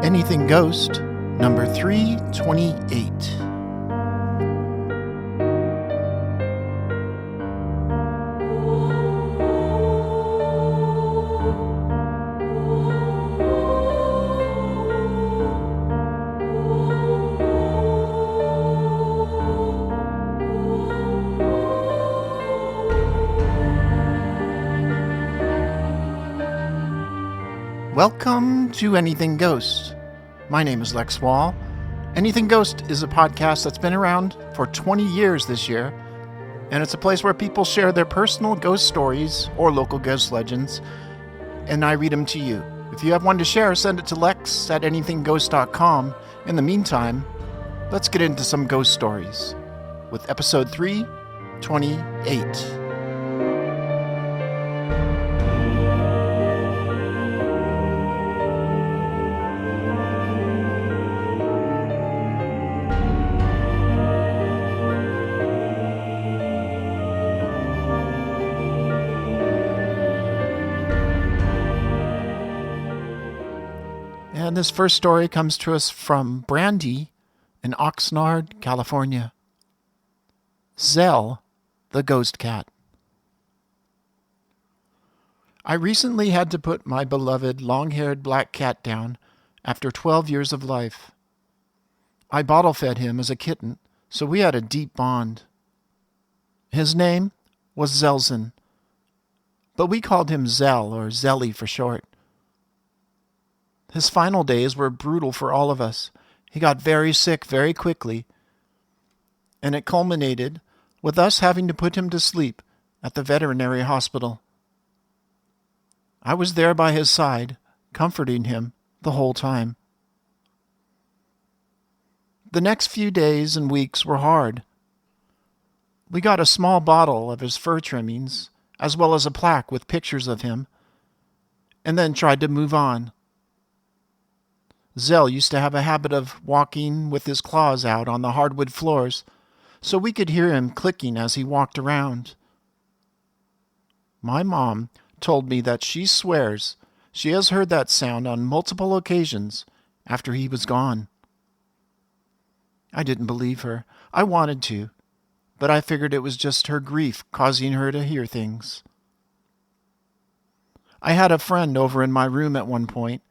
Anything Ghost, number 328. Welcome to Anything Ghost. My name is Lex Wall. Anything Ghost is a podcast that's been around for 20 years this year, and it's a place where people share their personal ghost stories or local ghost legends, and I read them to you. If you have one to share, send it to lex@anythingghost.com. In the meantime, let's get into some ghost stories with episode 328. And this first story comes to us from Brandi in Oxnard, California. Zell, the ghost cat. I recently had to put my beloved long-haired black cat down after 12 years of life. I bottle-fed him as a kitten, so we had a deep bond. His name was Zellson, but we called him Zell, or Zelly for short. His final days were brutal for all of us. He got very sick very quickly, and it culminated with us having to put him to sleep at the veterinary hospital. I was there by his side, comforting him the whole time. The next few days and weeks were hard. We got a small bottle of his fur trimmings, as well as a plaque with pictures of him, and then tried to move on. Zell used to have a habit of walking with his claws out on the hardwood floors, so we could hear him clicking as he walked around. My mom told me that she swears she has heard that sound on multiple occasions after he was gone. I didn't believe her. I wanted to, but I figured it was just her grief causing her to hear things. I had a friend over in my room at one point,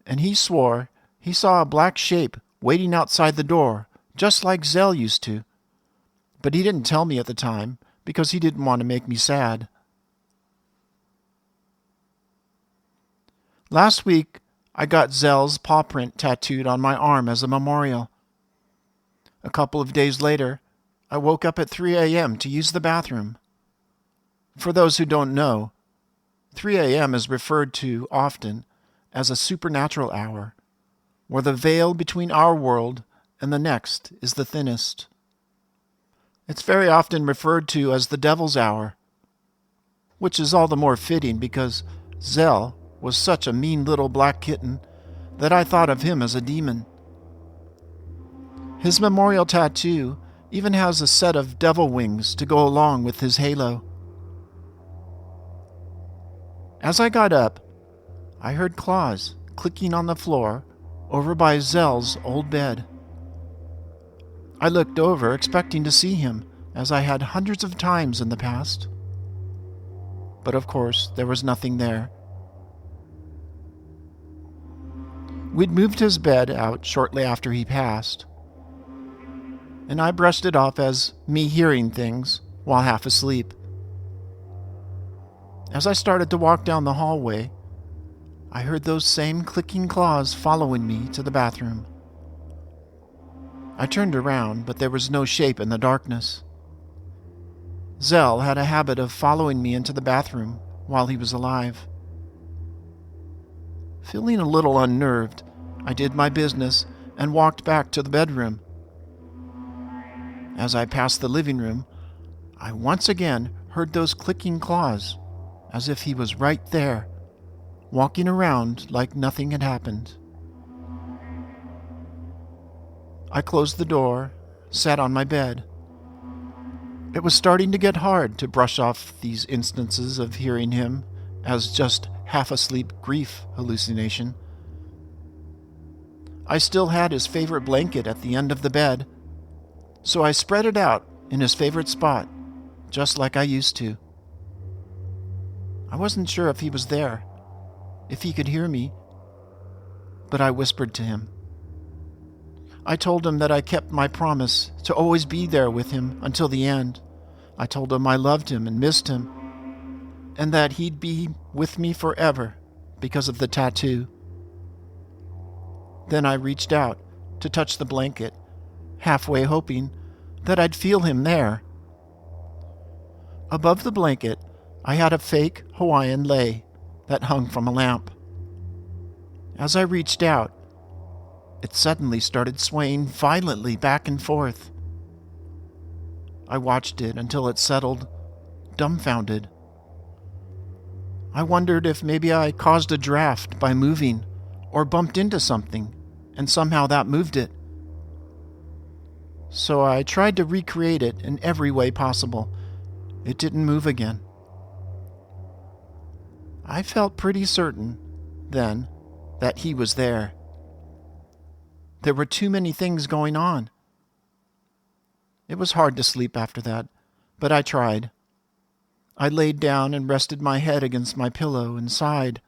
and he swore he saw a black shape waiting outside the door, just like Zell used to. But he didn't tell me at the time, because he didn't want to make me sad. Last week, I got Zell's paw print tattooed on my arm as a memorial. A couple of days later, I woke up at 3 a.m. to use the bathroom. For those who don't know, 3 a.m. is referred to often as a supernatural hour, where the veil between our world and the next is the thinnest. It's very often referred to as the devil's hour, which is all the more fitting because Zell was such a mean little black kitten that I thought of him as a demon. His memorial tattoo even has a set of devil wings to go along with his halo. As I got up, I heard claws clicking on the floor over by Zell's old bed. I looked over, expecting to see him, as I had hundreds of times in the past. But of course, there was nothing there. We'd moved his bed out shortly after he passed, and I brushed it off as me hearing things while half asleep. As I started to walk down the hallway, I heard those same clicking claws following me to the bathroom. I turned around, but there was no shape in the darkness. Zell had a habit of following me into the bathroom while he was alive. Feeling a little unnerved, I did my business and walked back to the bedroom. As I passed the living room, I once again heard those clicking claws, as if he was right there, walking around like nothing had happened. I closed the door, sat on my bed. It was starting to get hard to brush off these instances of hearing him as just half-asleep grief hallucination. I still had his favorite blanket at the end of the bed, so I spread it out in his favorite spot, just like I used to. I wasn't sure if he was there, if he could hear me, but I whispered to him. I told him that I kept my promise to always be there with him until the end. I told him I loved him and missed him, and that he'd be with me forever because of the tattoo. Then I reached out to touch the blanket, halfway hoping that I'd feel him there. Above the blanket, I had a fake Hawaiian lei that hung from a lamp. As I reached out, it suddenly started swaying violently back and forth. I watched it until it settled, dumbfounded. I wondered if maybe I caused a draft by moving or bumped into something, and somehow that moved it. So I tried to recreate it in every way possible. It didn't move again. I felt pretty certain, then, that he was there. There were too many things going on. It was hard to sleep after that, but I tried. I laid down and rested my head against my pillow and sighed.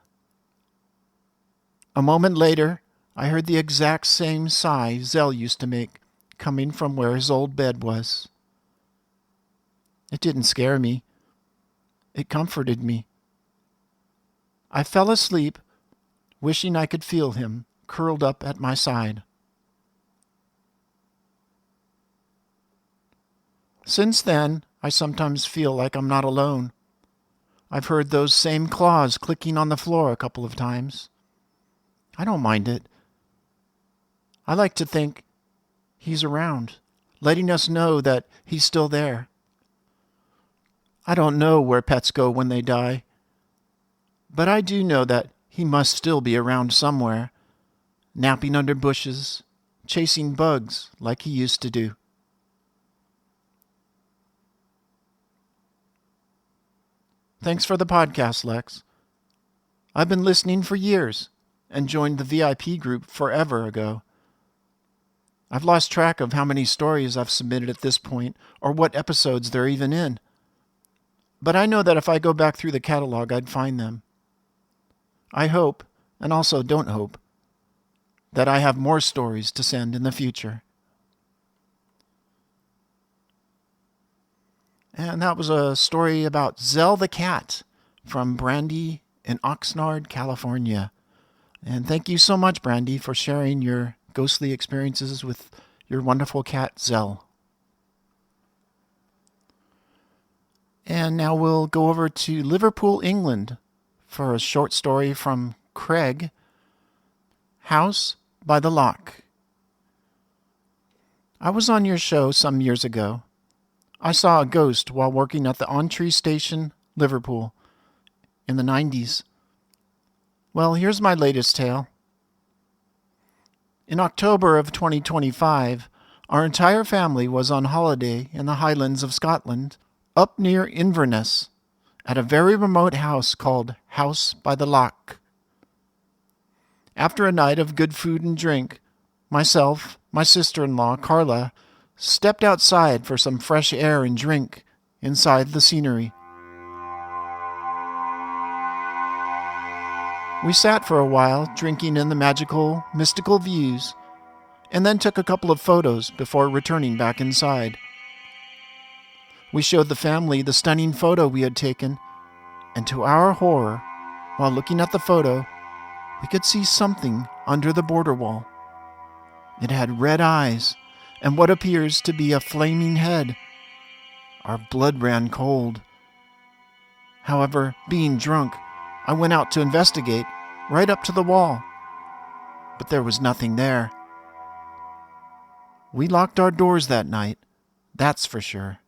A moment later, I heard the exact same sigh Zell used to make, coming from where his old bed was. It didn't scare me. It comforted me. I fell asleep, wishing I could feel him curled up at my side. Since then, I sometimes feel like I'm not alone. I've heard those same claws clicking on the floor a couple of times. I don't mind it. I like to think he's around, letting us know that he's still there. I don't know where pets go when they die, but I do know that he must still be around somewhere, napping under bushes, chasing bugs like he used to do. Thanks for the podcast, Lex. I've been listening for years and joined the VIP group forever ago. I've lost track of how many stories I've submitted at this point or what episodes they're even in. But I know that if I go back through the catalog, I'd find them. I hope, and also don't hope, that I have more stories to send in the future. And that was a story about Zell the cat from Brandi in Oxnard, California. And thank you so much, Brandi, for sharing your ghostly experiences with your wonderful cat, Zell. And now we'll go over to Liverpool, England, for a short story from Craig, House by the Loch. I was on your show some years ago. I saw a ghost while working at the on-tree station, Liverpool, in the 90s. Well, here's my latest tale. In October of 2025, our entire family was on holiday in the Highlands of Scotland, up near Inverness, at a very remote house called House by the Loch. After a night of good food and drink, myself, my sister-in-law, Carla, stepped outside for some fresh air and drink inside the scenery. We sat for a while, drinking in the magical, mystical views, and then took a couple of photos before returning back inside. We showed the family the stunning photo we had taken, and to our horror, while looking at the photo, we could see something under the border wall. It had red eyes and what appears to be a flaming head. Our blood ran cold. However, being drunk, I went out to investigate right up to the wall, but there was nothing there. We locked our doors that night, that's for sure.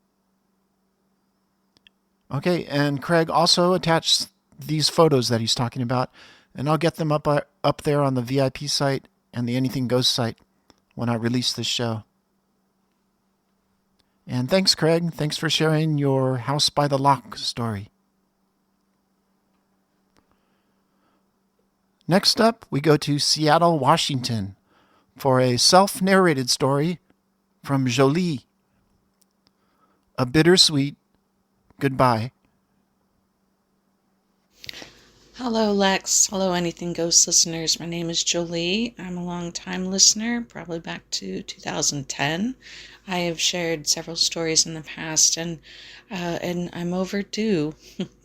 Okay, and Craig also attached these photos that he's talking about, and I'll get them up there on the VIP site and the Anything Ghost site when I release this show. And thanks, Craig. Thanks for sharing your House by the Loch story. Next up, we go to Seattle, Washington, for a self-narrated story from Jolie. A bittersweet goodbye. Hello, Lex. Hello, Anything Ghost listeners. My name is Jolie. I'm a long-time listener, probably back to 2010. I have shared several stories in the past, and I'm overdue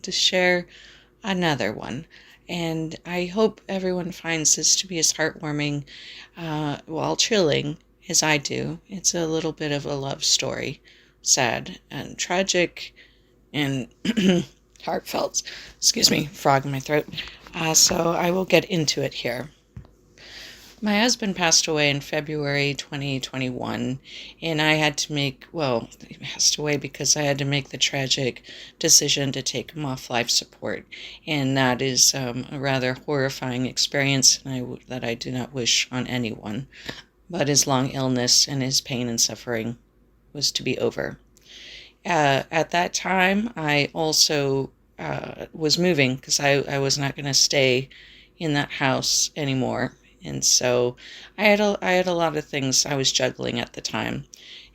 to share another one. And I hope everyone finds this to be as heartwarming while chilling as I do. It's a little bit of a love story, sad and tragic and heartfelt. Excuse me, frog in my throat. So I will get into it here. My husband passed away in February 2021, and I had to he passed away because I had to make the tragic decision to take him off life support, and that is a rather horrifying experience that I do not wish on anyone, but his long illness and his pain and suffering was to be over. At that time, I also was moving because I was not going to stay in that house anymore. And so I had a lot of things I was juggling at the time.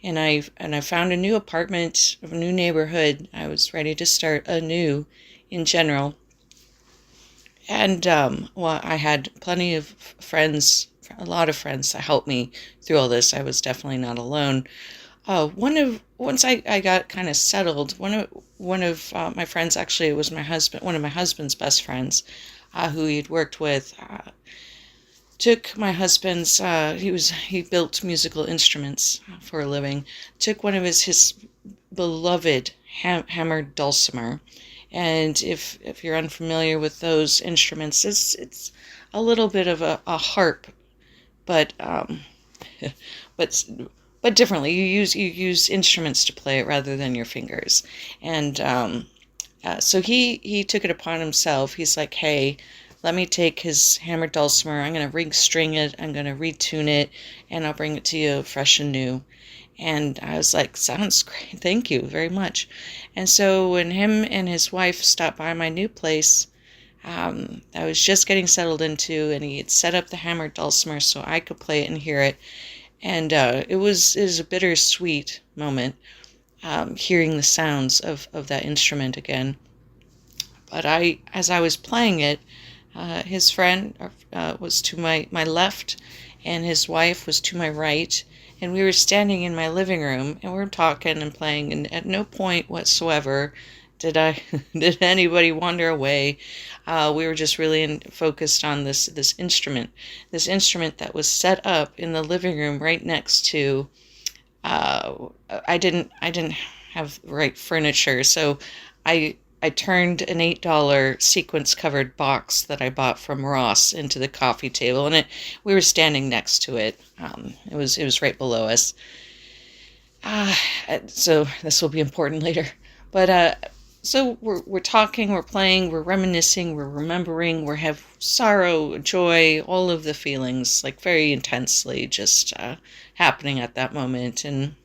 And I found a new apartment, a new neighborhood. I was ready to start anew in general. And I had plenty of friends, a lot of friends to help me through all this. I was definitely not alone. Once I got kind of settled, one of my friends, actually it was one of my husband's best friends, who he'd worked with, took my husband's, he built musical instruments for a living, took one of his beloved hammered dulcimer. And if you're unfamiliar with those instruments, it's a little bit of a harp, but differently. You use instruments to play it rather than your fingers. And so he took it upon himself. He's like, hey, let me take his hammered dulcimer. I'm going to ring string it. I'm going to retune it, and I'll bring it to you fresh and new. And I was like, sounds great. Thank you very much. And so when him and his wife stopped by my new place, I was just getting settled into, and he had set up the hammered dulcimer so I could play it and hear it. And it was a bittersweet moment, hearing the sounds of that instrument again. But as I was playing it, his friend was to my left, and his wife was to my right, and we were standing in my living room, and we were talking and playing, and at no point whatsoever did anybody wander away. We were just really focused on this instrument that was set up in the living room right next to. I didn't have the right furniture, so I turned an $8 sequence covered box that I bought from Ross into the coffee table, and we were standing next to it. It was right below us. So this will be important later, but. So we're talking, we're playing, we're reminiscing, we're remembering, we have sorrow, joy, all of the feelings, like very intensely just happening at that moment. And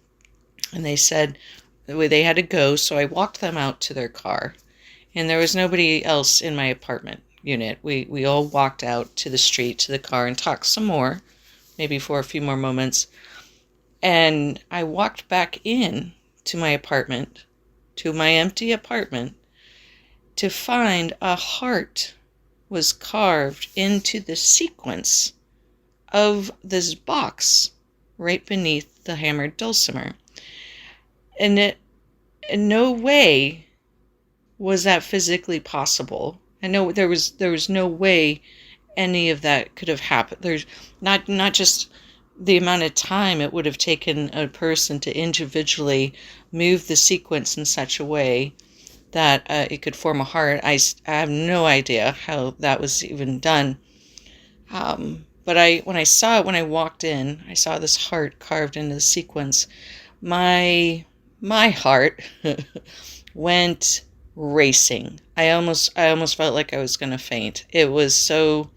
they said they had to go, so I walked them out to their car. And there was nobody else in my apartment unit. We all walked out to the street, to the car, and talked some more, maybe for a few more moments. And I walked back in to my apartment, to my empty apartment, to find a heart was carved into the sequence of this box right beneath the hammered dulcimer. And in no way was that physically possible. I know there was no way any of that could have happened. There's not just the amount of time it would have taken a person to individually move the sequence in such a way that it could form a heart. I have no idea how that was even done. But when I walked in, I saw this heart carved into the sequence. My heart went racing. I almost felt like I was going to faint. It was so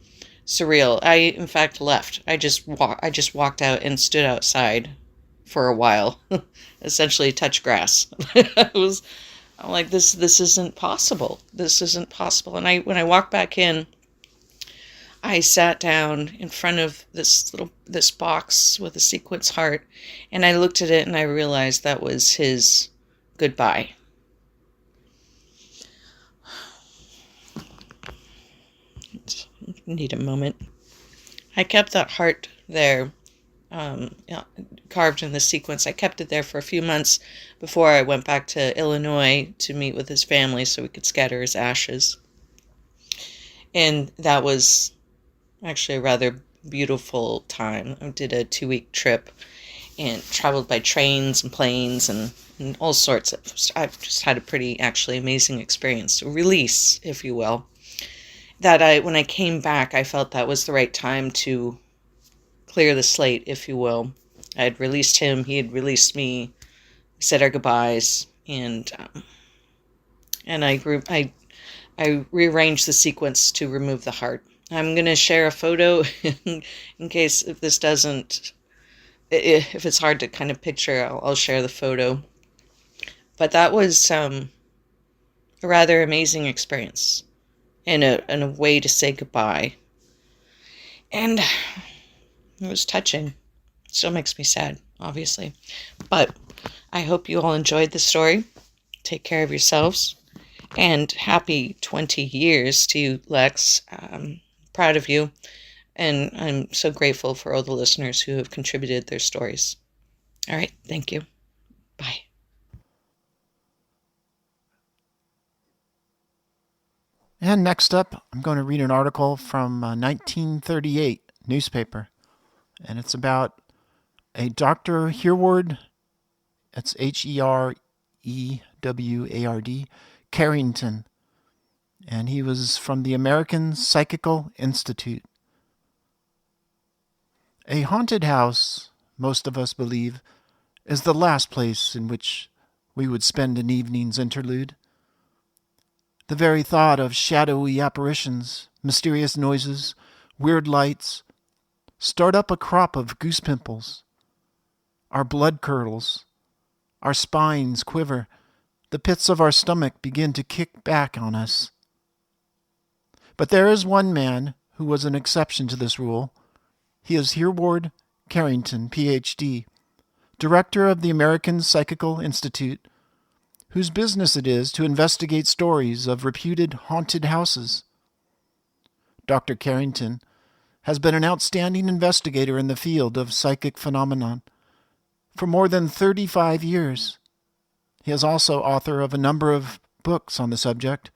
surreal. I, in fact, left. I just walked out and stood outside for a while, essentially touch grass. I'm like, this isn't possible. This isn't possible. And when I walked back in, I sat down in front of this box with a sequence heart, and I looked at it and I realized that was his goodbye. Need a moment. I kept that heart there, carved in the sequence. I kept it there for a few months before I went back to Illinois to meet with his family so we could scatter his ashes. And that was actually a rather beautiful time. I did a 2-week trip and traveled by trains and planes and all sorts of... I've just had a pretty actually amazing experience, a release, if you will. When I came back, I felt that was the right time to clear the slate, if you will. I had released him, he had released me, we said our goodbyes, and I rearranged the sequence to remove the heart. I'm going to share a photo in case if it's hard to kind of picture, I'll share the photo. But that was a rather amazing experience and a way to say goodbye. And it was touching. Still makes me sad, obviously. But I hope you all enjoyed the story. Take care of yourselves. And happy 20 years to you, Lex. Proud of you. And I'm so grateful for all the listeners who have contributed their stories. All right. Thank you. Bye. And next up, I'm going to read an article from 1938 newspaper. And it's about a Dr. Hereward, that's Hereward, Carrington. And he was from the American Psychical Institute. A haunted house, most of us believe, is the last place in which we would spend an evening's interlude. The very thought of shadowy apparitions, mysterious noises, weird lights, start up a crop of goose pimples. Our blood curdles, our spines quiver, the pits of our stomach begin to kick back on us. But there is one man who was an exception to this rule. He is Hereward Carrington, Ph.D., director of the American Psychical Institute, whose business it is to investigate stories of reputed haunted houses. Dr. Carrington has been an outstanding investigator in the field of psychic phenomenon for more than 35 years. He is also author of a number of books on the subject.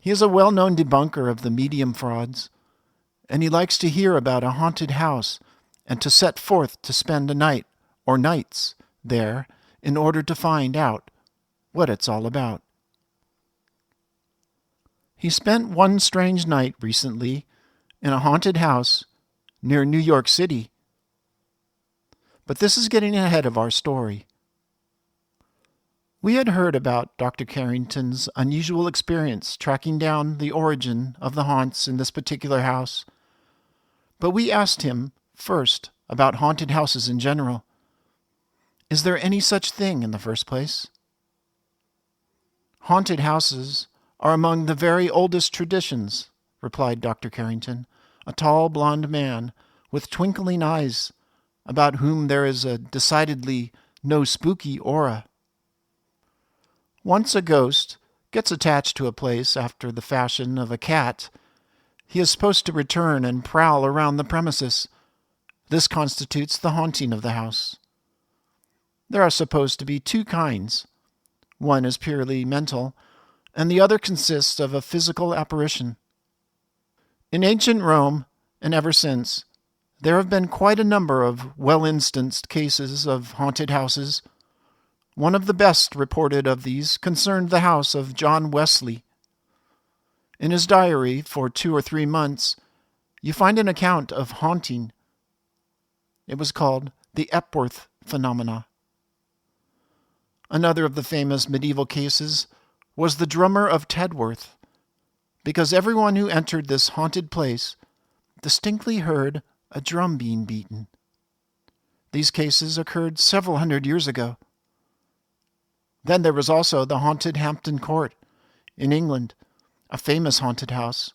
He is a well-known debunker of the medium frauds, and he likes to hear about a haunted house and to set forth to spend a night or nights there in order to find out what it's all about. He spent one strange night recently in a haunted house near New York City. But this is getting ahead of our story. We had heard about Dr. Carrington's unusual experience tracking down the origin of the haunts in this particular house, but we asked him first about haunted houses in general. Is there any such thing in the first place? Haunted houses are among the very oldest traditions, replied Dr. Carrington, a tall blond man with twinkling eyes, about whom there is a decidedly no spooky aura. Once a ghost gets attached to a place after the fashion of a cat, he is supposed to return and prowl around the premises. This constitutes the haunting of the house. There are supposed to be two kinds. One is purely mental, and the other consists of a physical apparition. In ancient Rome, and ever since, there have been quite a number of well-instanced cases of haunted houses. One of the best reported of these concerned the house of John Wesley. In his diary for 2 or 3 months, you find an account of haunting. It was called the Epworth phenomena. Another of the famous medieval cases was the drummer of Tedworth, because everyone who entered this haunted place distinctly heard a drum being beaten. These cases occurred several hundred years ago. Then there was also the haunted Hampton Court in England, a famous haunted house.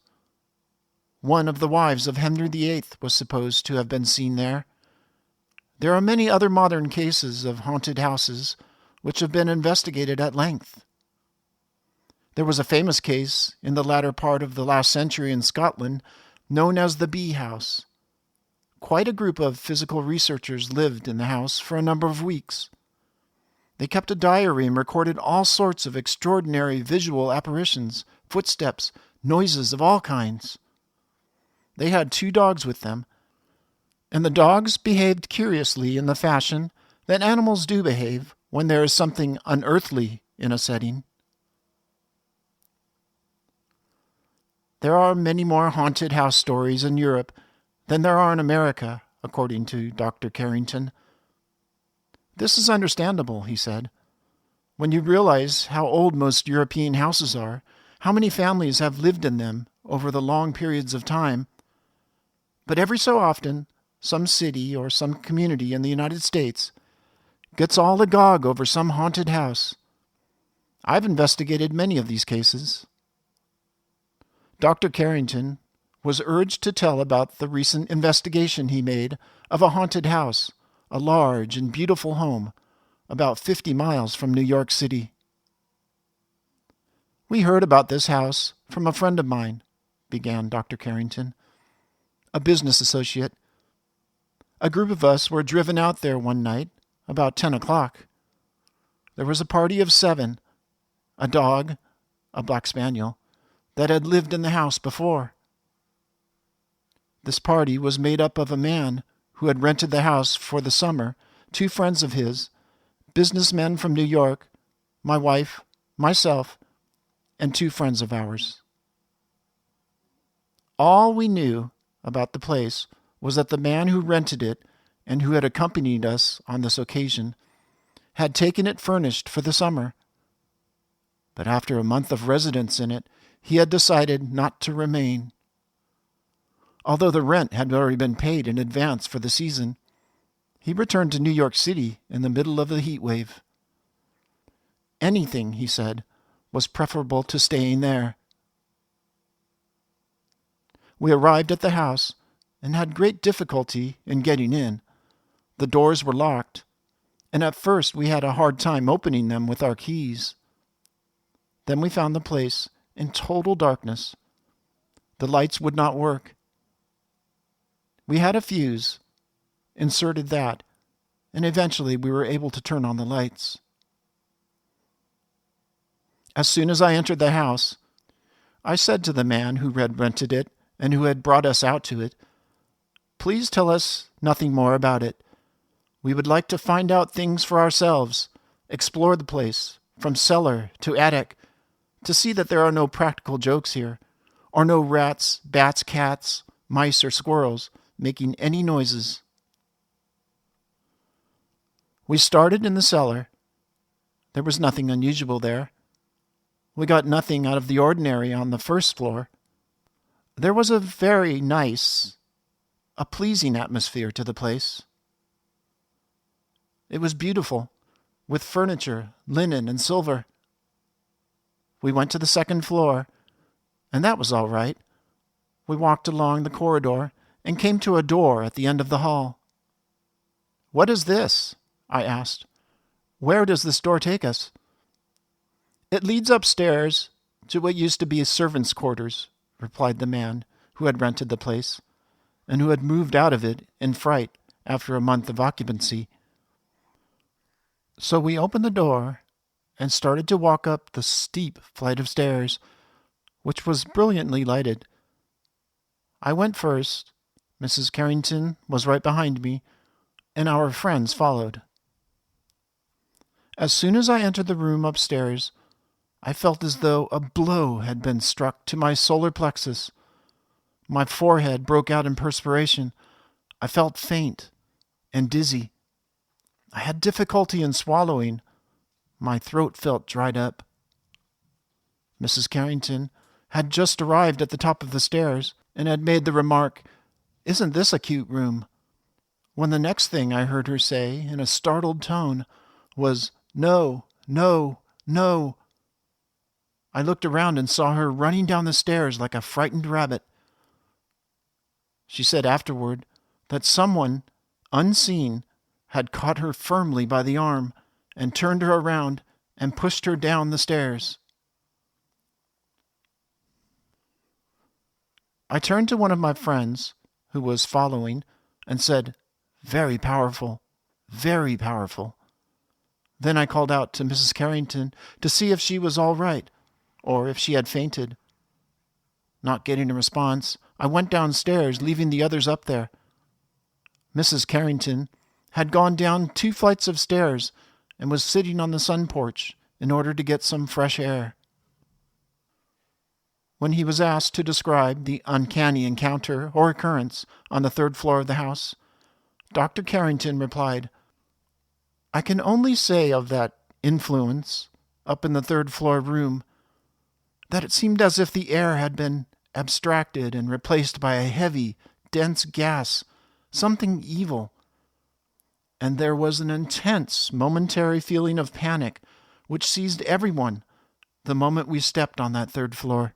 One of the wives of Henry VIII was supposed to have been seen there. There are many other modern cases of haunted houses which have been investigated at length. There was a famous case in the latter part of the last century in Scotland known as the Bee House. Quite a group of physical researchers lived in the house for a number of weeks. They kept a diary and recorded all sorts of extraordinary visual apparitions, footsteps, noises of all kinds. They had 2 dogs with them, and the dogs behaved curiously in the fashion that animals do behave when there is something unearthly in a setting. There are many more haunted house stories in Europe than there are in America, according to Dr. Carrington. This is understandable, he said. When you realize how old most European houses are, how many families have lived in them over the long periods of time. But every so often, some city or some community in the United States gets all agog over some haunted house. I've investigated many of these cases. Dr. Carrington was urged to tell about the recent investigation he made of a haunted house, a large and beautiful home, about 50 miles from New York City. We heard about this house from a friend of mine, began Dr. Carrington, a business associate. A group of us were driven out there one night, about 10 o'clock. There was a party of 7, a dog, a black spaniel, that had lived in the house before. This party was made up of a man who had rented the house for the summer, 2 friends of his, businessmen from New York, my wife, myself, and 2 friends of ours. All we knew about the place was that the man who rented it and who had accompanied us on this occasion had taken it furnished for the summer. But after a month of residence in it, he had decided not to remain. Although the rent had already been paid in advance for the season, he returned to New York City in the middle of the heat wave. Anything, he said, was preferable to staying there. We arrived at the house and had great difficulty in getting in. The doors were locked, and at first we had a hard time opening them with our keys. Then we found the place in total darkness. The lights would not work. We had a fuse, inserted that, and eventually we were able to turn on the lights. As soon as I entered the house, I said to the man who had rented it and who had brought us out to it, "Please tell us nothing more about it. We would like to find out things for ourselves, explore the place, from cellar to attic, to see that there are no practical jokes here, or no rats, bats, cats, mice, or squirrels making any noises." We started in the cellar. There was nothing unusual there. We got nothing out of the ordinary on the first floor. There was a very nice, a pleasing atmosphere to the place. It was beautiful, with furniture, linen, and silver. We went to the second floor, and that was all right. We walked along the corridor and came to a door at the end of the hall. "What is this?" I asked. "Where does this door take us?" "It leads upstairs to what used to be servants' quarters," replied the man who had rented the place, and who had moved out of it in fright after a month of occupancy. So we opened the door and started to walk up the steep flight of stairs, which was brilliantly lighted. I went first, Mrs. Carrington was right behind me, and our friends followed. As soon as I entered the room upstairs, I felt as though a blow had been struck to my solar plexus. My forehead broke out in perspiration. I felt faint and dizzy. I had difficulty in swallowing. My throat felt dried up. Mrs. Carrington had just arrived at the top of the stairs and had made the remark, "Isn't this a cute room?" when the next thing I heard her say in a startled tone was, "No, no, no." I looked around and saw her running down the stairs like a frightened rabbit. She said afterward that someone, unseen, had caught her firmly by the arm and turned her around and pushed her down the stairs. I turned to one of my friends, who was following, and said, "Very powerful, very powerful." Then I called out to Mrs. Carrington to see if she was all right, or if she had fainted. Not getting a response, I went downstairs, leaving the others up there. Mrs. Carrington had gone down 2 flights of stairs and was sitting on the sun porch in order to get some fresh air. When he was asked to describe the uncanny encounter or occurrence on the 3rd floor of the house, Dr. Carrington replied, "I can only say of that influence up in the 3rd floor room that it seemed as if the air had been abstracted and replaced by a heavy, dense gas, something evil. And there was an intense, momentary feeling of panic which seized everyone the moment we stepped on that 3rd floor."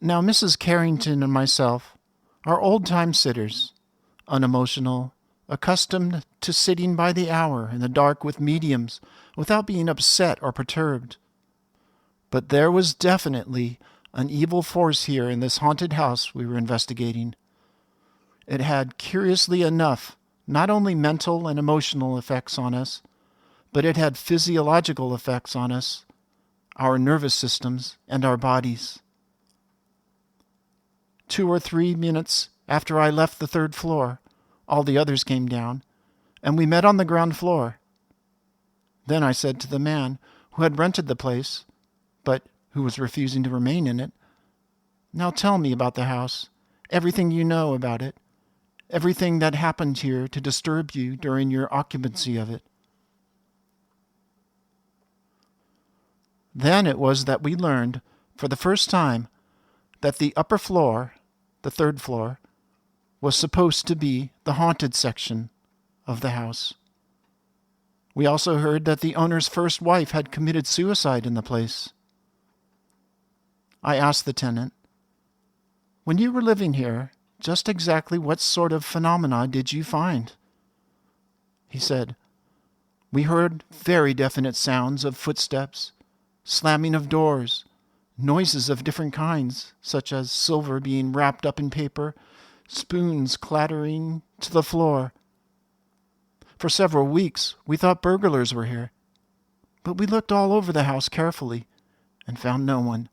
Now, Mrs. Carrington and myself are old-time sitters, unemotional, accustomed to sitting by the hour in the dark with mediums without being upset or perturbed. But there was definitely an evil force here in this haunted house we were investigating. It had, curiously enough, not only mental and emotional effects on us, but it had physiological effects on us, our nervous systems, and our bodies. 2 or 3 minutes after I left the 3rd floor, all the others came down, and we met on the ground floor. Then I said to the man who had rented the place, but who was refusing to remain in it, "Now tell me about the house, everything you know about it, everything that happened here to disturb you during your occupancy of it." Then it was that we learned, for the first time, that the upper floor, the 3rd floor, was supposed to be the haunted section of the house. We also heard that the owner's first wife had committed suicide in the place. I asked the tenant, "When you were living here, just exactly what sort of phenomena did you find?" He said, "We heard very definite sounds of footsteps, slamming of doors, noises of different kinds, such as silver being wrapped up in paper, spoons clattering to the floor. For several weeks we thought burglars were here, but we looked all over the house carefully and found no one.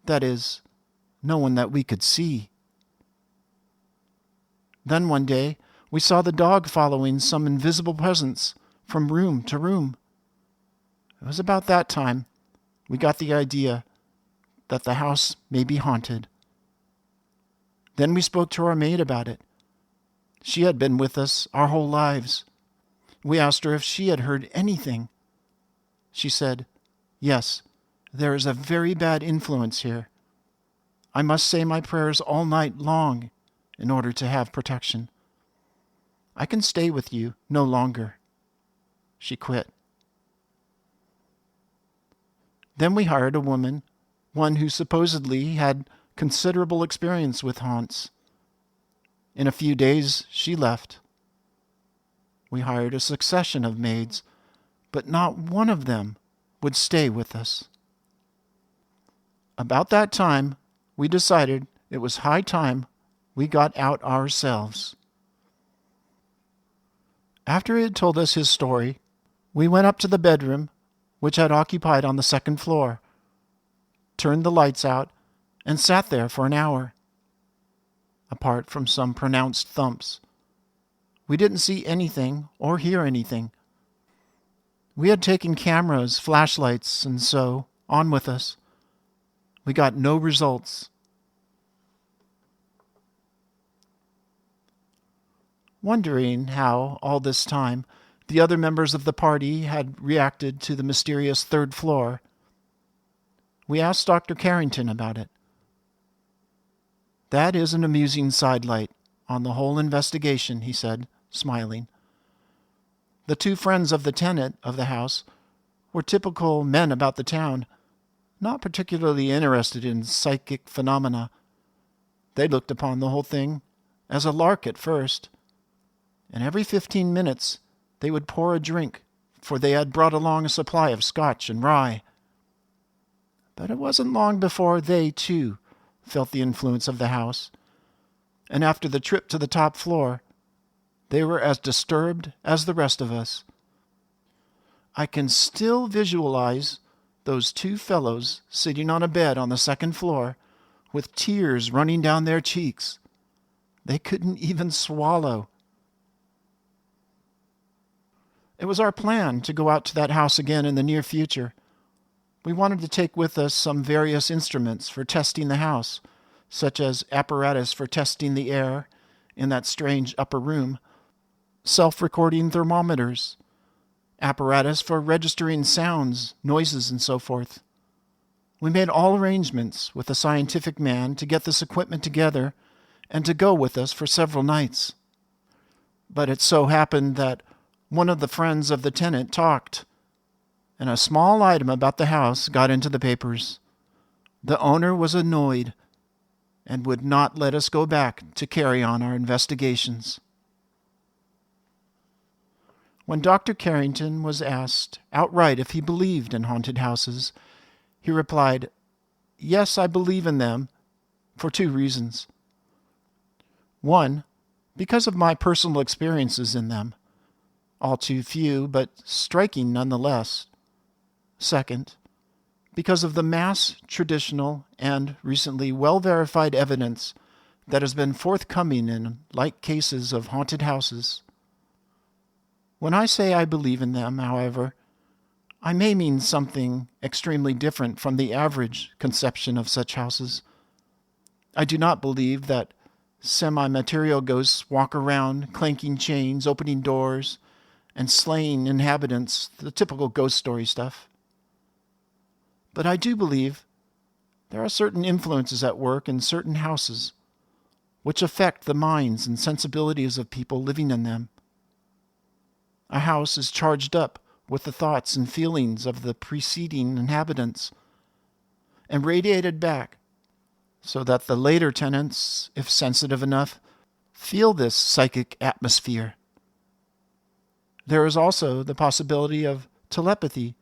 That is, no one that we could see. Then one day we saw the dog following some invisible presence from room to room. It was about that time we got the idea that the house may be haunted. Then we spoke to our maid about it. She had been with us our whole lives. We asked her if she had heard anything. She said, "Yes, there is a very bad influence here. I must say my prayers all night long in order to have protection. I can stay with you no longer." She quit. Then we hired a woman, one who supposedly had considerable experience with haunts. In a few days, she left. We hired a succession of maids, but not one of them would stay with us. About that time, we decided it was high time we got out ourselves. After he had told us his story, we went up to the bedroom, which had occupied on the 2nd floor, turned the lights out, and sat there for an hour. Apart from some pronounced thumps, we didn't see anything or hear anything. We had taken cameras, flashlights, and so on with us. We got no results. Wondering how, all this time, the other members of the party had reacted to the mysterious 3rd floor, we asked Dr. Carrington about it. "That is an amusing sidelight on the whole investigation," he said, smiling. "The 2 friends of the tenant of the house were typical men about the town, not particularly interested in psychic phenomena. They looked upon the whole thing as a lark at first, and every 15 minutes they would pour a drink, for they had brought along a supply of scotch and rye. But it wasn't long before they, too, felt the influence of the house, and after the trip to the top floor, they were as disturbed as the rest of us. I can still visualize those two fellows sitting on a bed on the second floor with tears running down their cheeks. They couldn't even swallow. It was our plan to go out to that house again in the near future. We wanted to take with us some various instruments for testing the house, such as apparatus for testing the air in that strange upper room, self-recording thermometers, apparatus for registering sounds, noises, and so forth. We made all arrangements with a scientific man to get this equipment together and to go with us for several nights. But it so happened that one of the friends of the tenant talked, and a small item about the house got into the papers. The owner was annoyed and would not let us go back to carry on our investigations. When Dr. Carrington was asked outright if he believed in haunted houses, he replied, "Yes, I believe in them, for two reasons. One, because of my personal experiences in them, all too few, but striking nonetheless. Second, because of the mass, traditional, and recently well-verified evidence that has been forthcoming in like cases of haunted houses. When I say I believe in them, however, I may mean something extremely different from the average conception of such houses. I do not believe that semi-material ghosts walk around clanking chains, opening doors, and slaying inhabitants, the typical ghost story stuff. But I do believe there are certain influences at work in certain houses which affect the minds and sensibilities of people living in them. A house is charged up with the thoughts and feelings of the preceding inhabitants and radiated back so that the later tenants, if sensitive enough, feel this psychic atmosphere. There is also the possibility of telepathy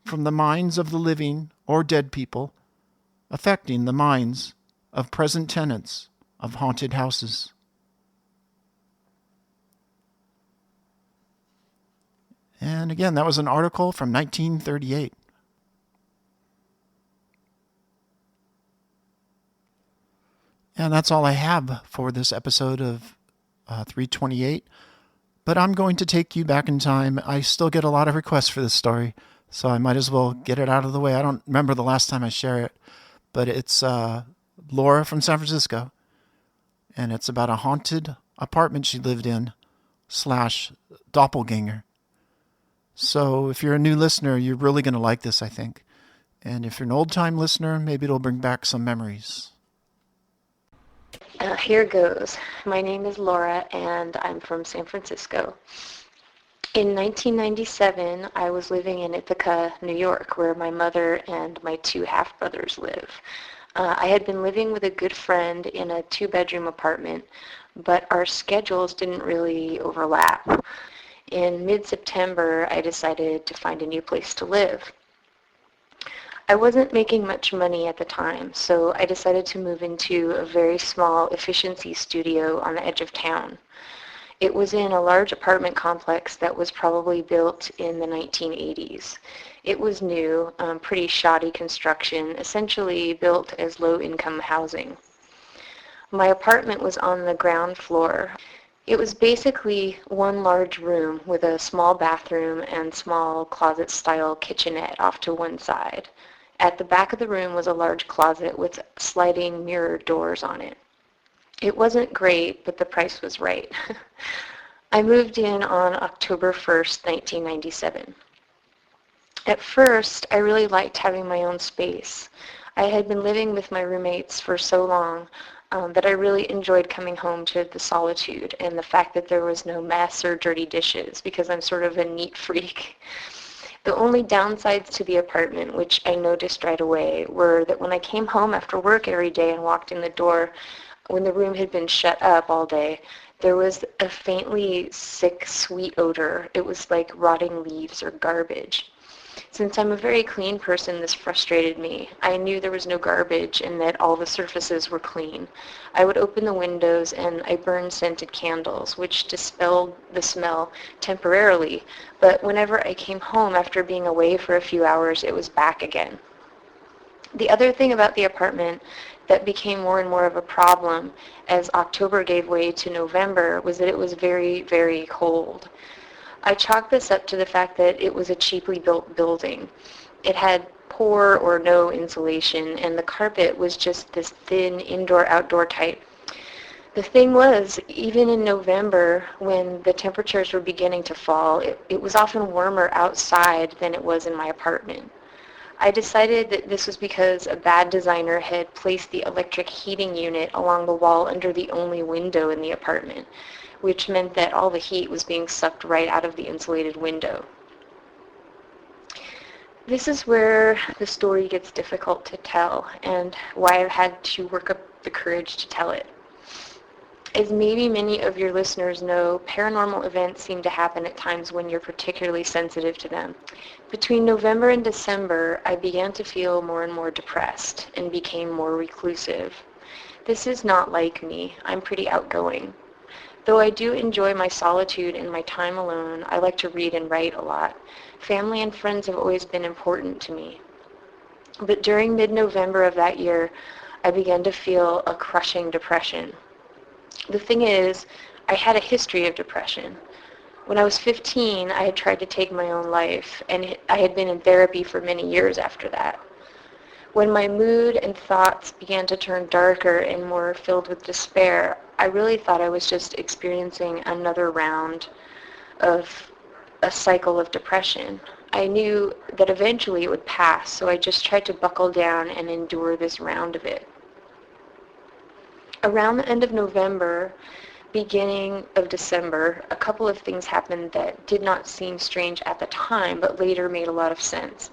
from the minds of the living or dead people affecting the minds of present tenants of haunted houses. And again, that was an article from 1938. And that's all I have for this episode of 328. But I'm going to take you back in time. I still get a lot of requests for this story, so I might as well get it out of the way. I don't remember the last time I shared it, but it's Laura from San Francisco, and it's about a haunted apartment she lived in / Doppelganger. So if you're a new listener, you're really going to like this, I think. And if you're an old-time listener, maybe it'll bring back some memories. Here goes. My name is Laura, and I'm from San Francisco. In 1997, I was living in Ithaca, New York, where my mother and my two half-brothers live. I had been living with a good friend in a two-bedroom apartment, but our schedules didn't really overlap. In mid-September, I decided to find a new place to live. I wasn't making much money at the time, so I decided to move into a very small efficiency studio on the edge of town. It was in a large apartment complex that was probably built in the 1980s. It was new, pretty shoddy construction, essentially built as low-income housing. My apartment was on the ground floor. It was basically one large room with a small bathroom and small closet-style kitchenette off to one side. At the back of the room was a large closet with sliding mirror doors on it. It wasn't great, but the price was right. I moved in on October 1st, 1997. At first, I really liked having my own space. I had been living with my roommates for so long that I really enjoyed coming home to the solitude and the fact that there was no mess or dirty dishes because I'm sort of a neat freak. The only downsides to the apartment, which I noticed right away, were that when I came home after work every day and walked in the door, when the room had been shut up all day, there was a faintly sick, sweet odor. It was like rotting leaves or garbage. Since I'm a very clean person, this frustrated me. I knew there was no garbage and that all the surfaces were clean. I would open the windows and I burned scented candles, which dispelled the smell temporarily, but whenever I came home after being away for a few hours, it was back again. The other thing about the apartment that became more and more of a problem as October gave way to November was that it was very, very cold. I chalked this up to the fact that it was a cheaply built building. It had poor or no insulation, and the carpet was just this thin indoor-outdoor type. The thing was, even in November, when the temperatures were beginning to fall, it was often warmer outside than it was in my apartment. I decided that this was because a bad designer had placed the electric heating unit along the wall under the only window in the apartment, which meant that all the heat was being sucked right out of the insulated window. This is where the story gets difficult to tell and why I've had to work up the courage to tell it. As maybe many of your listeners know, paranormal events seem to happen at times when you're particularly sensitive to them. Between November and December, I began to feel more and more depressed and became more reclusive. This is not like me. I'm pretty outgoing. Though I do enjoy my solitude and my time alone, I like to read and write a lot. Family and friends have always been important to me. But during mid-November of that year, I began to feel a crushing depression. The thing is, I had a history of depression. When I was 15, I had tried to take my own life, and I had been in therapy for many years after that. When my mood and thoughts began to turn darker and more filled with despair, I really thought I was just experiencing another round of a cycle of depression. I knew that eventually it would pass, so I just tried to buckle down and endure this round of it. Around the end of November, beginning of December, a couple of things happened that did not seem strange at the time, but later made a lot of sense.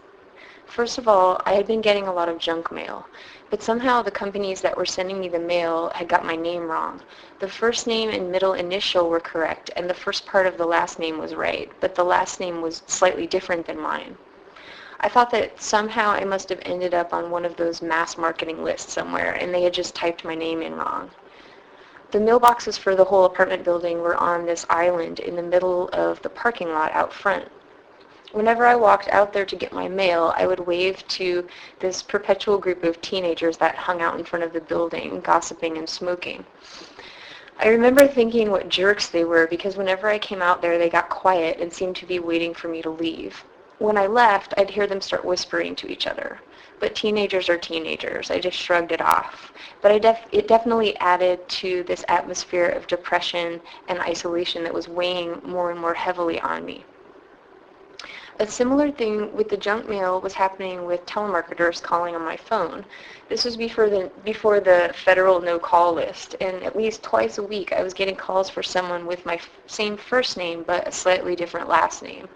First of all, I had been getting a lot of junk mail, but somehow the companies that were sending me the mail had got my name wrong. The first name and middle initial were correct, and the first part of the last name was right, but the last name was slightly different than mine. I thought that somehow I must have ended up on one of those mass marketing lists somewhere, and they had just typed my name in wrong. The mailboxes for the whole apartment building were on this island in the middle of the parking lot out front. Whenever I walked out there to get my mail, I would wave to this perpetual group of teenagers that hung out in front of the building, gossiping and smoking. I remember thinking what jerks they were because whenever I came out there, they got quiet and seemed to be waiting for me to leave. When I left, I'd hear them start whispering to each other. But teenagers are teenagers. I just shrugged it off. But it definitely added to this atmosphere of depression and isolation that was weighing more and more heavily on me. A similar thing with the junk mail was happening with telemarketers calling on my phone. This was before the federal no-call list, and at least twice a week I was getting calls for someone with my same first name but a slightly different last name.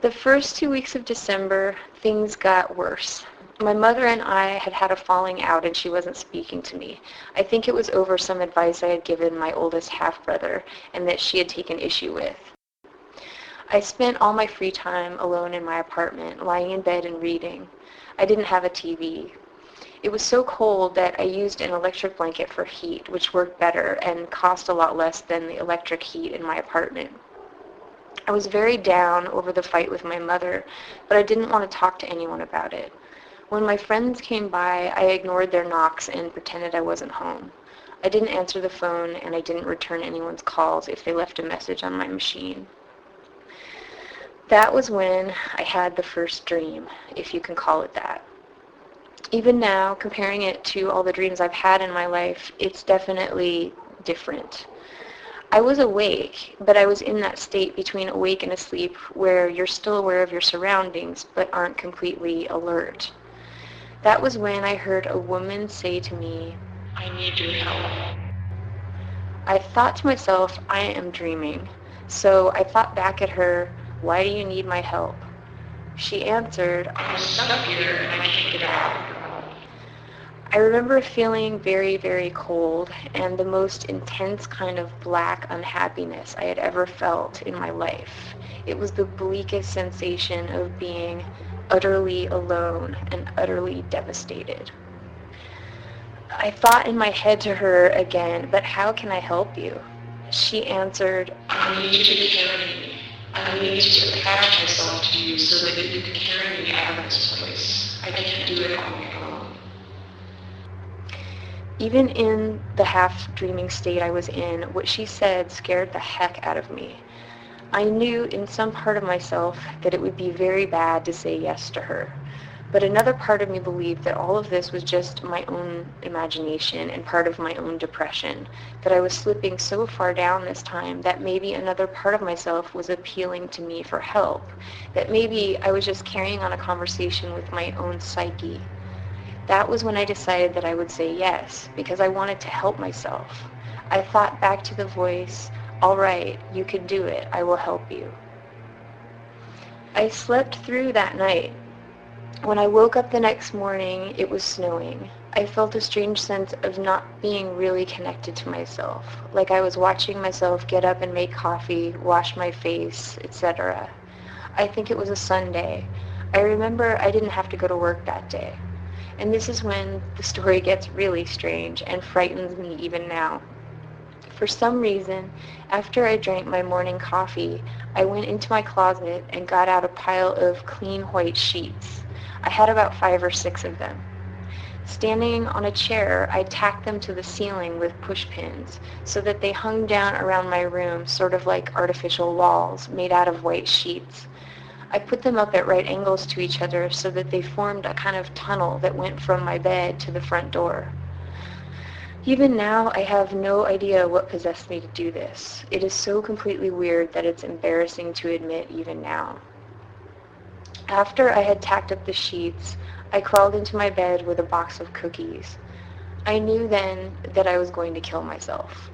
The first 2 weeks of December, things got worse. My mother and I had had a falling out and she wasn't speaking to me. I think it was over some advice I had given my oldest half-brother and that she had taken issue with. I spent all my free time alone in my apartment, lying in bed and reading. I didn't have a TV. It was so cold that I used an electric blanket for heat, which worked better and cost a lot less than the electric heat in my apartment. I was very down over the fight with my mother, but I didn't want to talk to anyone about it. When my friends came by, I ignored their knocks and pretended I wasn't home. I didn't answer the phone, and I didn't return anyone's calls if they left a message on my machine. That was when I had the first dream, if you can call it that. Even now, comparing it to all the dreams I've had in my life, it's definitely different. I was awake, but I was in that state between awake and asleep where you're still aware of your surroundings but aren't completely alert. That was when I heard a woman say to me, "I need your help." I thought to myself, I am dreaming. So I thought back at her, "Why do you need my help?" She answered, "I'm stuck here and I can't get out." I remember feeling very, very cold and the most intense kind of black unhappiness I had ever felt in my life. It was the bleakest sensation of being utterly alone and utterly devastated. I thought in my head to her again, "But how can I help you?" She answered, "I need you to carry me. I need to attach myself to you so that you can carry me out of this place. I can't do it on my own." Even in the half-dreaming state I was in, what she said scared the heck out of me. I knew in some part of myself that it would be very bad to say yes to her. But another part of me believed that all of this was just my own imagination and part of my own depression, that I was slipping so far down this time that maybe another part of myself was appealing to me for help, that maybe I was just carrying on a conversation with my own psyche. That was when I decided that I would say yes, because I wanted to help myself. I thought back to the voice, "All right, you can do it. I will help you." I slept through that night. When I woke up the next morning, it was snowing. I felt a strange sense of not being really connected to myself, like I was watching myself get up and make coffee, wash my face, etc. I think it was a Sunday. I remember I didn't have to go to work that day. And this is when the story gets really strange and frightens me even now. For some reason, after I drank my morning coffee, I went into my closet and got out a pile of clean white sheets. I had about 5 or 6 of them. Standing on a chair, I tacked them to the ceiling with push pins so that they hung down around my room, sort of like artificial walls made out of white sheets. I put them up at right angles to each other so that they formed a kind of tunnel that went from my bed to the front door. Even now, I have no idea what possessed me to do this. It is so completely weird that it's embarrassing to admit even now. After I had tacked up the sheets, I crawled into my bed with a box of cookies. I knew then that I was going to kill myself.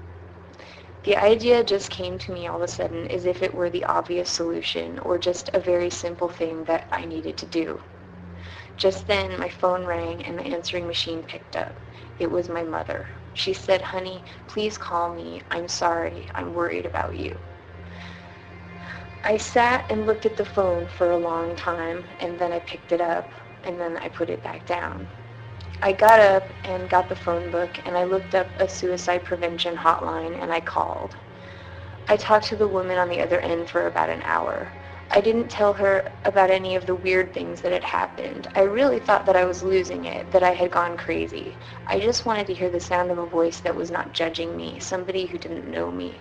The idea just came to me all of a sudden as if it were the obvious solution or just a very simple thing that I needed to do. Just then, my phone rang and the answering machine picked up. It was my mother. She said, "Honey, please call me. I'm sorry. I'm worried about you." I sat and looked at the phone for a long time, and then I picked it up, and then I put it back down. I got up and got the phone book, and I looked up a suicide prevention hotline, and I called. I talked to the woman on the other end for about an hour. I didn't tell her about any of the weird things that had happened. I really thought that I was losing it, that I had gone crazy. I just wanted to hear the sound of a voice that was not judging me, somebody who didn't know me.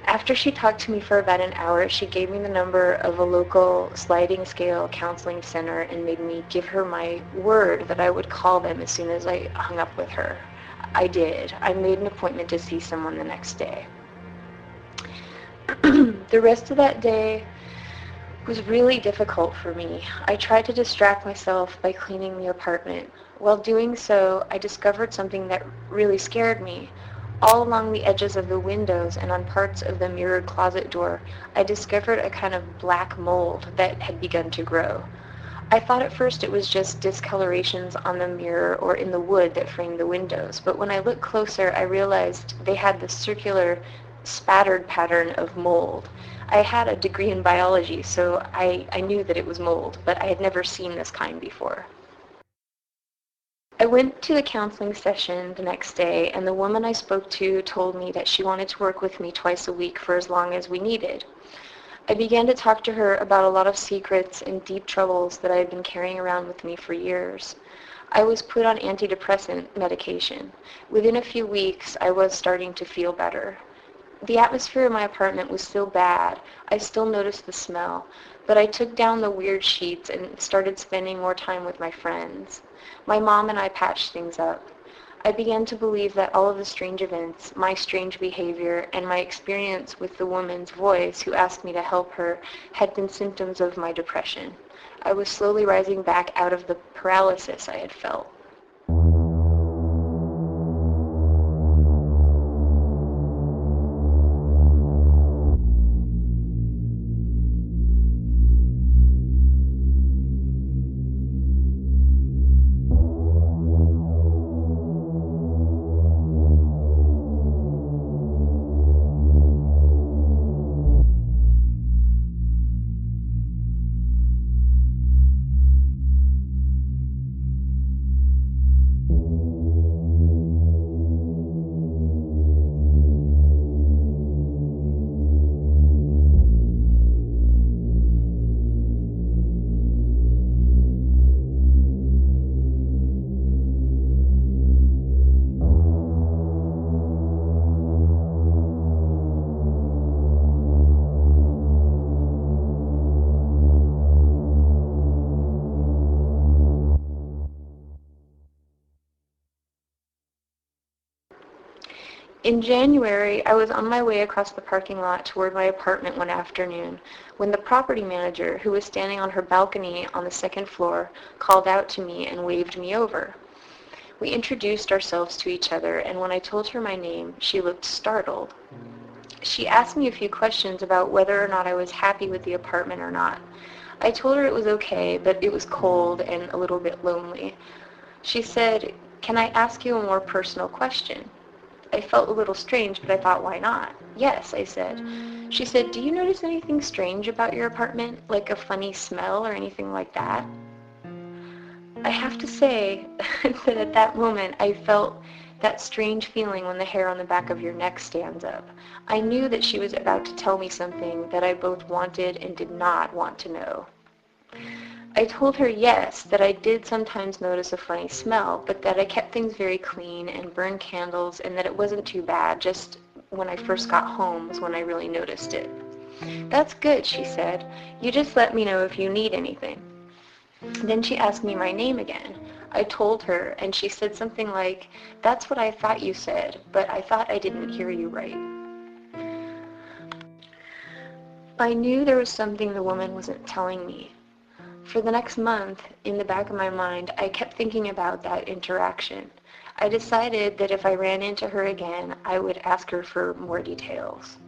After she talked to me for about an hour, she gave me the number of a local sliding scale counseling center and made me give her my word that I would call them as soon as I hung up with her. I did. I made an appointment to see someone the next day. The rest of that day was really difficult for me. I tried to distract myself by cleaning the apartment. While doing so, I discovered something that really scared me. All along the edges of the windows and on parts of the mirrored closet door, I discovered a kind of black mold that had begun to grow. I thought at first it was just discolorations on the mirror or in the wood that framed the windows, but when I looked closer, I realized they had the circular, spattered pattern of mold. I had a degree in biology, so I knew that it was mold, but I had never seen this kind before. I went to the counseling session the next day, and the woman I spoke to told me that she wanted to work with me twice a week for as long as we needed. I began to talk to her about a lot of secrets and deep troubles that I had been carrying around with me for years. I was put on antidepressant medication. Within a few weeks, I was starting to feel better. The atmosphere in my apartment was still bad. I still noticed the smell, but I took down the weird sheets and started spending more time with my friends. My mom and I patched things up. I began to believe that all of the strange events, my strange behavior, and my experience with the woman's voice who asked me to help her had been symptoms of my depression. I was slowly rising back out of the paralysis I had felt. In January, I was on my way across the parking lot toward my apartment one afternoon when the property manager, who was standing on her balcony on the second floor, called out to me and waved me over. We introduced ourselves to each other, and when I told her my name, she looked startled. She asked me a few questions about whether or not I was happy with the apartment or not. I told her it was okay, but it was cold and a little bit lonely. She said, "Can I ask you a more personal question?" I felt a little strange, but I thought, why not? "Yes," I said. She said, "Do you notice anything strange about your apartment, like a funny smell or anything like that?" I have to say that at that moment I felt that strange feeling when the hair on the back of your neck stands up. I knew that she was about to tell me something that I both wanted and did not want to know. I told her yes, that I did sometimes notice a funny smell, but that I kept things very clean and burned candles and that it wasn't too bad, just when I first got home was when I really noticed it. "That's good," she said. "You just let me know if you need anything." Then she asked me my name again. I told her, and she said something like, "That's what I thought you said, but I thought I didn't hear you right." I knew there was something the woman wasn't telling me. For the next month, in the back of my mind, I kept thinking about that interaction. I decided that if I ran into her again, I would ask her for more details.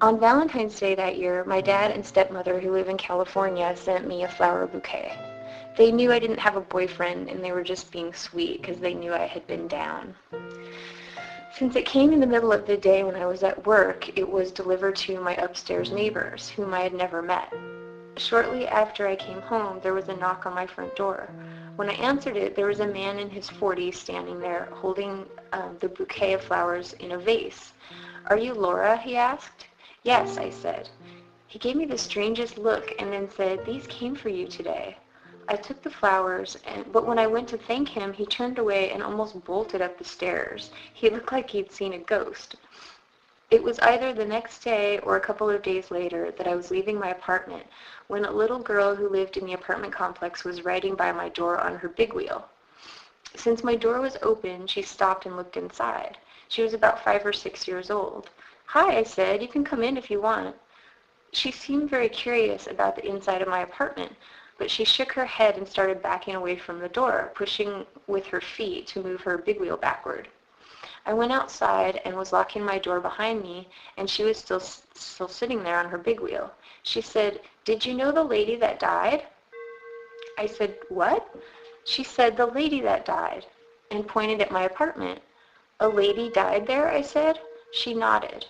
On Valentine's Day that year, my dad and stepmother, who live in California, sent me a flower bouquet. They knew I didn't have a boyfriend, and they were just being sweet because they knew I had been down. Since it came in the middle of the day when I was at work, it was delivered to my upstairs neighbors, whom I had never met. Shortly after I came home, there was a knock on my front door. When I answered it, there was a man in his 40s standing there, holding the bouquet of flowers in a vase. "Are you Laura?" he asked. "Yes," I said. He gave me the strangest look and then said, "These came for you today." I took the flowers, but when I went to thank him, he turned away and almost bolted up the stairs. He looked like he'd seen a ghost. It was either the next day or a couple of days later that I was leaving my apartment when a little girl who lived in the apartment complex was riding by my door on her big wheel. Since my door was open, she stopped and looked inside. She was about 5 or 6 years old. "Hi," I said, "you can come in if you want." She seemed very curious about the inside of my apartment, but she shook her head and started backing away from the door, pushing with her feet to move her big wheel backward. I went outside and was locking my door behind me, and she was still sitting there on her big wheel. She said, "Did you know the lady that died?" I said, "What?" She said, "The lady that died," and pointed at my apartment. "A lady died there?" I said. She nodded.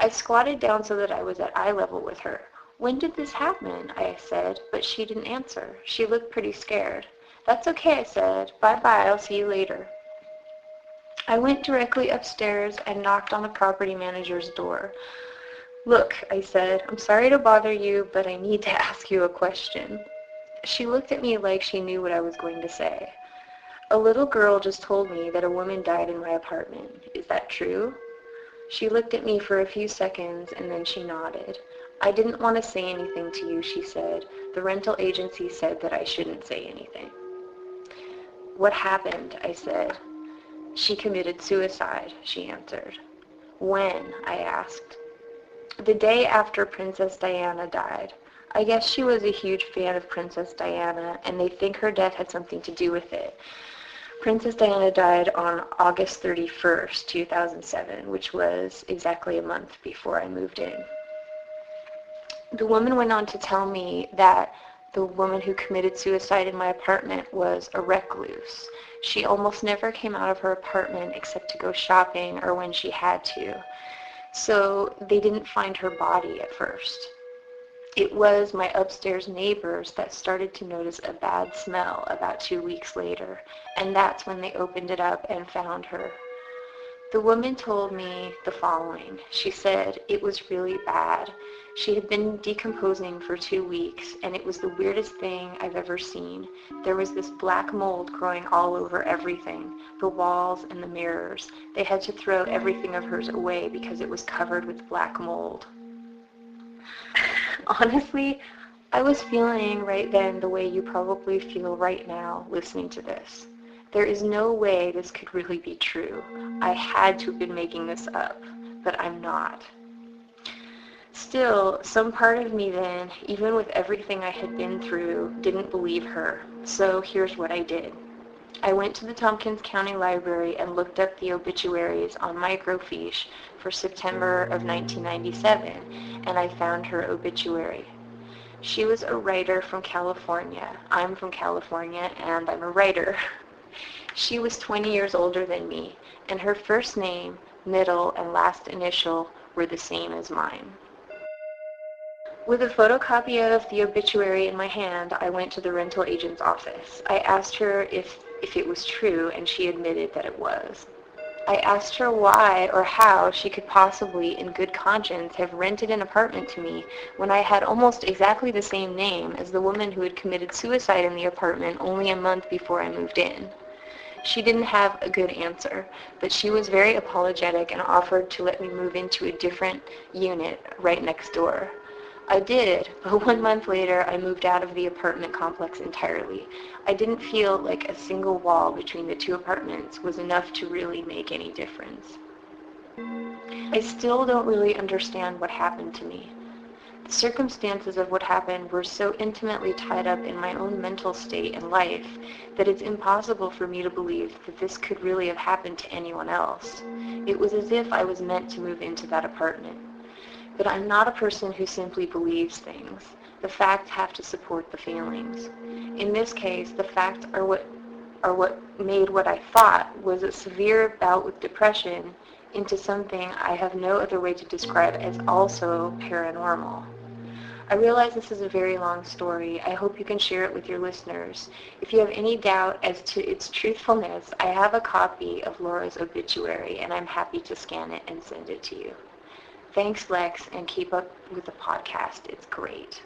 I squatted down so that I was at eye level with her. "When did this happen?" I said, but she didn't answer. She looked pretty scared. "That's okay," I said. "Bye-bye, I'll see you later." I went directly upstairs and knocked on the property manager's door. "Look," I said, "I'm sorry to bother you, but I need to ask you a question." She looked at me like she knew what I was going to say. "A little girl just told me that a woman died in my apartment. Is that true?" She looked at me for a few seconds and then she nodded. "I didn't want to say anything to you," she said. "The rental agency said that I shouldn't say anything." "What happened?" I said. "She committed suicide," she answered. "When?" I asked. "The day after Princess Diana died. I guess she was a huge fan of Princess Diana, and they think her death had something to do with it. Princess Diana died on August 31st, 2007, which was exactly a month before I moved in." The woman went on to tell me that the woman who committed suicide in my apartment was a recluse. She almost never came out of her apartment except to go shopping or when she had to. So they didn't find her body at first. It was my upstairs neighbors that started to notice a bad smell about 2 weeks later, and that's when they opened it up and found her. The woman told me the following. She said it was really bad. She had been decomposing for 2 weeks, and it was the weirdest thing I've ever seen. There was this black mold growing all over everything, the walls and the mirrors. They had to throw everything of hers away because it was covered with black mold. Honestly, I was feeling right then the way you probably feel right now listening to this. There is no way this could really be true. I had to have been making this up, but I'm not. Still, some part of me then, even with everything I had been through, didn't believe her. So here's what I did. I went to the Tompkins County Library and looked up the obituaries on microfiche for September of 1997, and I found her obituary. She was a writer from California. I'm from California, and I'm a writer. She was 20 years older than me, and her first name, middle, and last initial were the same as mine. With a photocopy of the obituary in my hand, I went to the rental agent's office. I asked her if it was true, and she admitted that it was. I asked her why or how she could possibly, in good conscience, have rented an apartment to me when I had almost exactly the same name as the woman who had committed suicide in the apartment only a month before I moved in. She didn't have a good answer, but she was very apologetic and offered to let me move into a different unit right next door. I did, but 1 month later I moved out of the apartment complex entirely. I didn't feel like a single wall between the two apartments was enough to really make any difference. I still don't really understand what happened to me. The circumstances of what happened were so intimately tied up in my own mental state and life that it's impossible for me to believe that this could really have happened to anyone else. It was as if I was meant to move into that apartment. But I'm not a person who simply believes things. The facts have to support the feelings. In this case, the facts are what made what I thought was a severe bout with depression into something I have no other way to describe as also paranormal. I realize this is a very long story. I hope you can share it with your listeners. If you have any doubt as to its truthfulness, I have a copy of Laura's obituary, and I'm happy to scan it and send it to you. Thanks, Lex, and keep up with the podcast. It's great.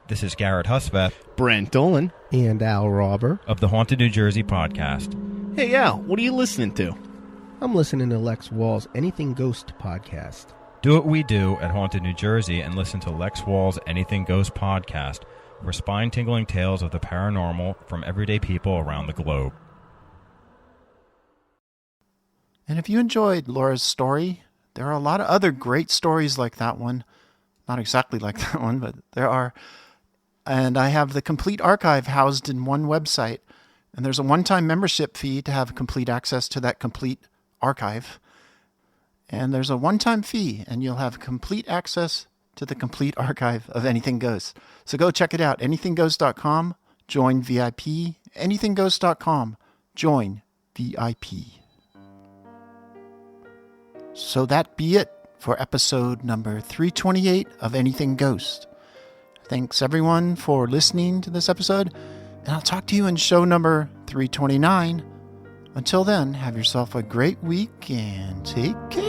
This is Garrett Husbeth Brent Dolan, and Al Robber of the Haunted New Jersey podcast. Hey Al, what are you listening to? I'm listening to Lex Wall's Anything Ghost podcast. Do what we do at Haunted New Jersey and listen to Lex Wall's Anything Ghost podcast for spine-tingling tales of the paranormal from everyday people around the globe. And if you enjoyed Laura's story, there are a lot of other great stories like that one. Not exactly like that one, but there are. And I have the complete archive housed in one website. And there's a one-time membership fee to have complete access to that complete archive. And there's a one-time fee, and you'll have complete access to the complete archive of Anything Ghost. So go check it out, anythingghost.com, join VIP, anythingghost.com, join VIP. So that be it for episode number 328 of Anything Ghost. Thanks everyone for listening to this episode, and I'll talk to you in show number 329. Until then, have yourself a great week and take care.